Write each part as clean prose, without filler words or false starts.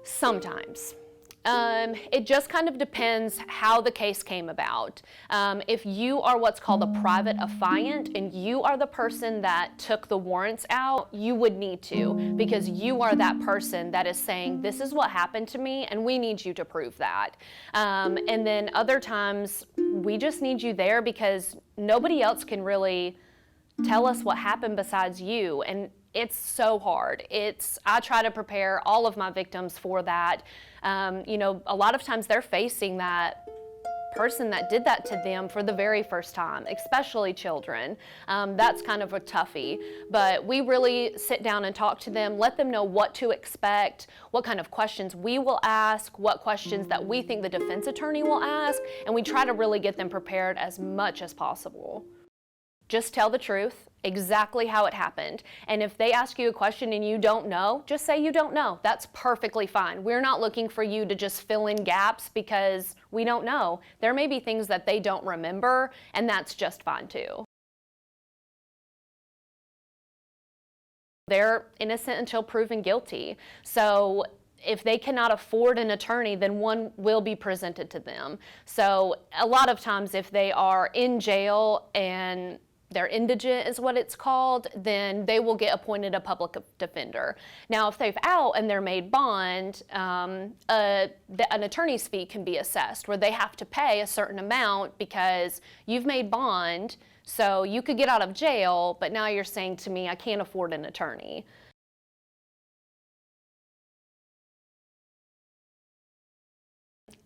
Sometimes. It just kind of depends how the case came about. If you are what's called a private affiant and you are the person that took the warrants out, you would need to, because you are that person that is saying, this is what happened to me and we need you to prove that. And then other times we just need you there because nobody else can really tell us what happened besides you. And it's so hard. I try to prepare all of my victims for that. A lot of times they're facing that person that did that to them for the very first time, especially children. That's kind of a toughie. But we really sit down and talk to them, let them know what to expect, what kind of questions we will ask, what questions that we think the defense attorney will ask, and we try to really get them prepared as much as possible. Just tell the truth, exactly how it happened. And if they ask you a question and you don't know, just say you don't know. That's perfectly fine. We're not looking for you to just fill in gaps because we don't know. There may be things that they don't remember, and that's just fine too. They're innocent until proven guilty. So if they cannot afford an attorney, then one will be presented to them. So a lot of times if they are in jail and they're indigent is what it's called, then they will get appointed a public defender. Now, if they've out and they're made bond, an attorney's fee can be assessed where they have to pay a certain amount because you've made bond, so you could get out of jail, but now you're saying to me, I can't afford an attorney.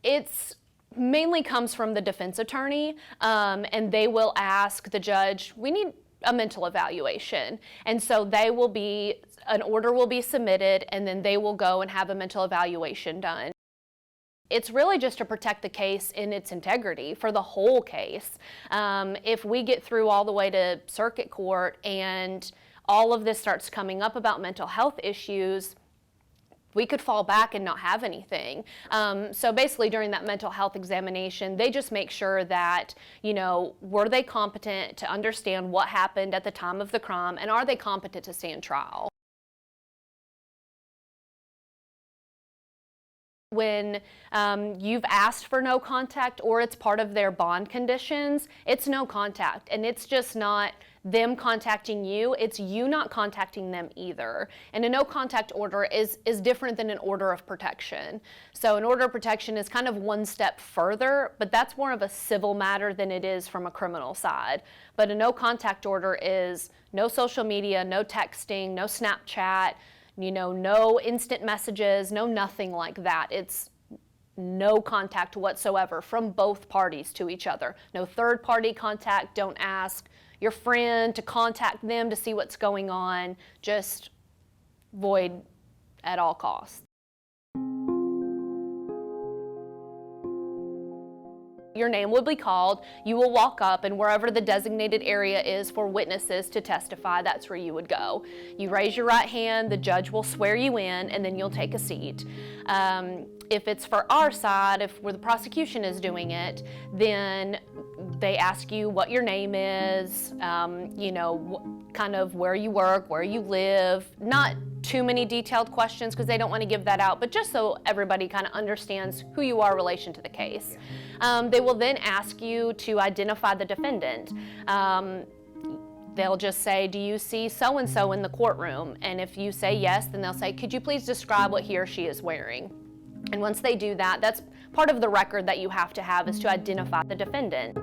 It's mainly comes from the defense attorney, and they will ask the judge, we need a mental evaluation. And so an order will be submitted, and then they will go and have a mental evaluation done. It's really just to protect the case in its integrity for the whole case. If we get through all the way to circuit court and all of this starts coming up about mental health issues, we could fall back and not have anything. So basically during that mental health examination, they just make sure that, were they competent to understand what happened at the time of the crime, and are they competent to stand trial? When you've asked for no contact or it's part of their bond conditions, it's no contact, and it's just not them contacting you, it's you not contacting them either. And a no contact order is different than an order of protection. So an order of protection is kind of one step further, but that's more of a civil matter than it is from a criminal side. But a no contact order is no social media, no texting, no Snapchat, no instant messages, no nothing like that. It's no contact whatsoever from both parties to each other. No third party contact, don't ask your friend to contact them to see what's going on, just void at all costs. Your name will be called, you will walk up, and wherever the designated area is for witnesses to testify, that's where you would go. You raise your right hand, the judge will swear you in, and then you'll take a seat. If it's for our side, where the prosecution is doing it, then they ask you what your name is, kind of where you work, where you live. Not too many detailed questions because they don't want to give that out, but just so everybody kind of understands who you are in relation to the case. They will then ask you to identify the defendant. They'll just say, do you see so-and-so in the courtroom? And if you say yes, then they'll say, could you please describe what he or she is wearing? And once they do that, that's part of the record that you have to have, is to identify the defendant.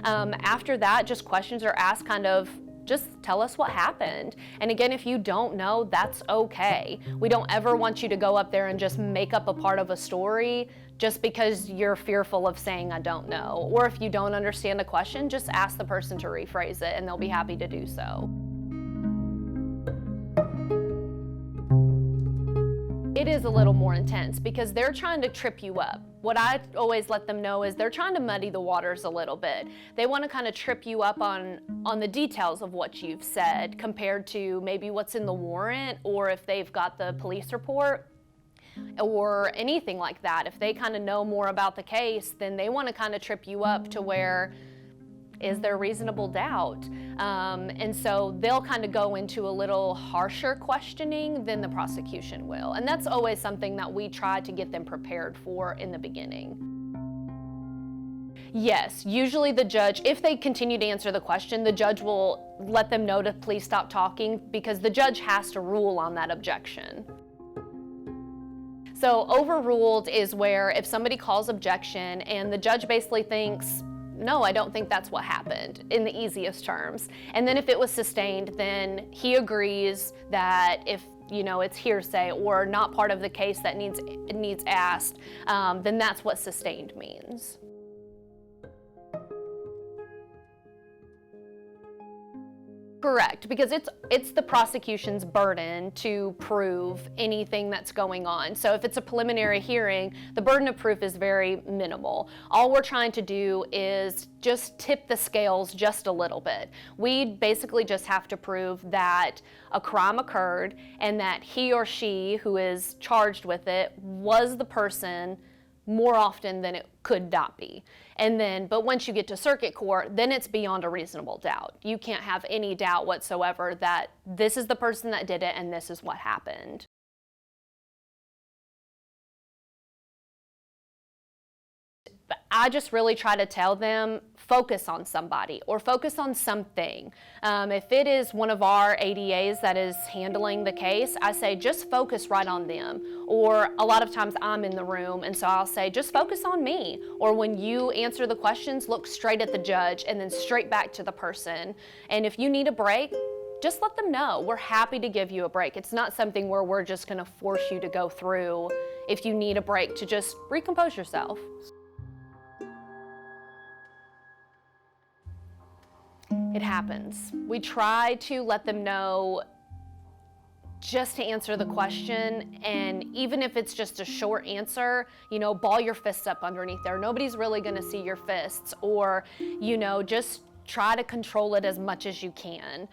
After that, just questions are asked, kind of, just tell us what happened. And again, if you don't know, that's okay. We don't ever want you to go up there and just make up a part of a story just because you're fearful of saying, I don't know. Or if you don't understand a question, just ask the person to rephrase it and they'll be happy to do so. It is a little more intense because they're trying to trip you up. What I always let them know is they're trying to muddy the waters a little bit. They want to kind of trip you up on the details of what you've said compared to maybe what's in the warrant, or if they've got the police report or anything like that. If they kind of know more about the case, then they want to kind of trip you up to where Is there reasonable doubt? And so they'll kind of go into a little harsher questioning than the prosecution will. And that's always something that we try to get them prepared for in the beginning. Yes, usually the judge, if they continue to answer the question, the judge will let them know to please stop talking, because the judge has to rule on that objection. So overruled is where if somebody calls objection and the judge basically thinks, no, I don't think that's what happened, in the easiest terms. And then if it was sustained, then he agrees that if it's hearsay or not part of the case that needs asked, then that's what sustained means. Correct, because it's the prosecution's burden to prove anything that's going on. So if it's a preliminary hearing, the burden of proof is very minimal. All we're trying to do is just tip the scales just a little bit. We basically just have to prove that a crime occurred and that he or she who is charged with it was the person more often than it could not be. And then, but once you get to circuit court, then it's beyond a reasonable doubt. You can't have any doubt whatsoever that this is the person that did it and this is what happened. But I just really try to tell them, focus on somebody or focus on something. If it is one of our ADAs that is handling the case, I say just focus right on them. Or a lot of times I'm in the room, and so I'll say just focus on me. Or when you answer the questions, look straight at the judge and then straight back to the person. And if you need a break, just let them know. We're happy to give you a break. It's not something where we're just going to force you to go through. If you need a break, to just recompose yourself. It happens. We try to let them know just to answer the question, and even if it's just a short answer, ball your fists up underneath there. Nobody's really going to see your fists, or, just try to control it as much as you can,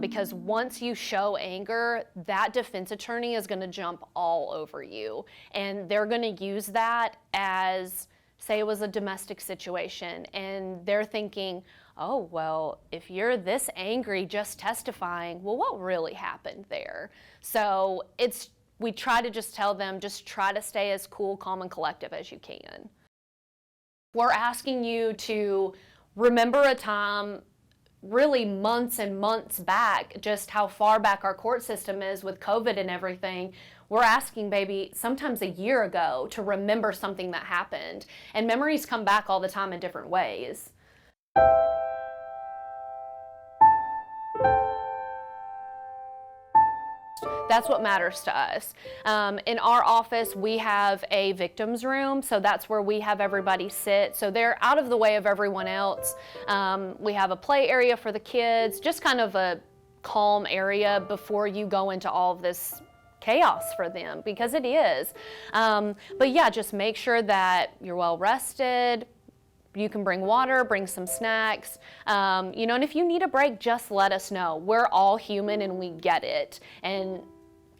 because once you show anger, that defense attorney is going to jump all over you, and they're going to use that as, say it was a domestic situation, and they're thinking, oh, well, if you're this angry just testifying, well, what really happened there? So we try to just tell them, just try to stay as cool, calm, and collective as you can. We're asking you to remember a time really months and months back, just how far back our court system is with COVID and everything. We're asking maybe sometimes a year ago to remember something that happened. And memories come back all the time in different ways. That's what matters to us. In our office, we have a victims room, so that's where we have everybody sit. So they're out of the way of everyone else. We have a play area for the kids, just kind of a calm area before you go into all of this chaos for them, because it is. But yeah, just make sure that you're well rested. You can bring water, bring some snacks, and if you need a break, just let us know. We're all human and we get it. And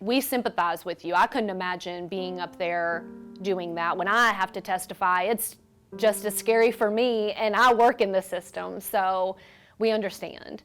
we sympathize with you. I couldn't imagine being up there doing that. When I have to testify, it's just as scary for me, and I work in the system, so we understand.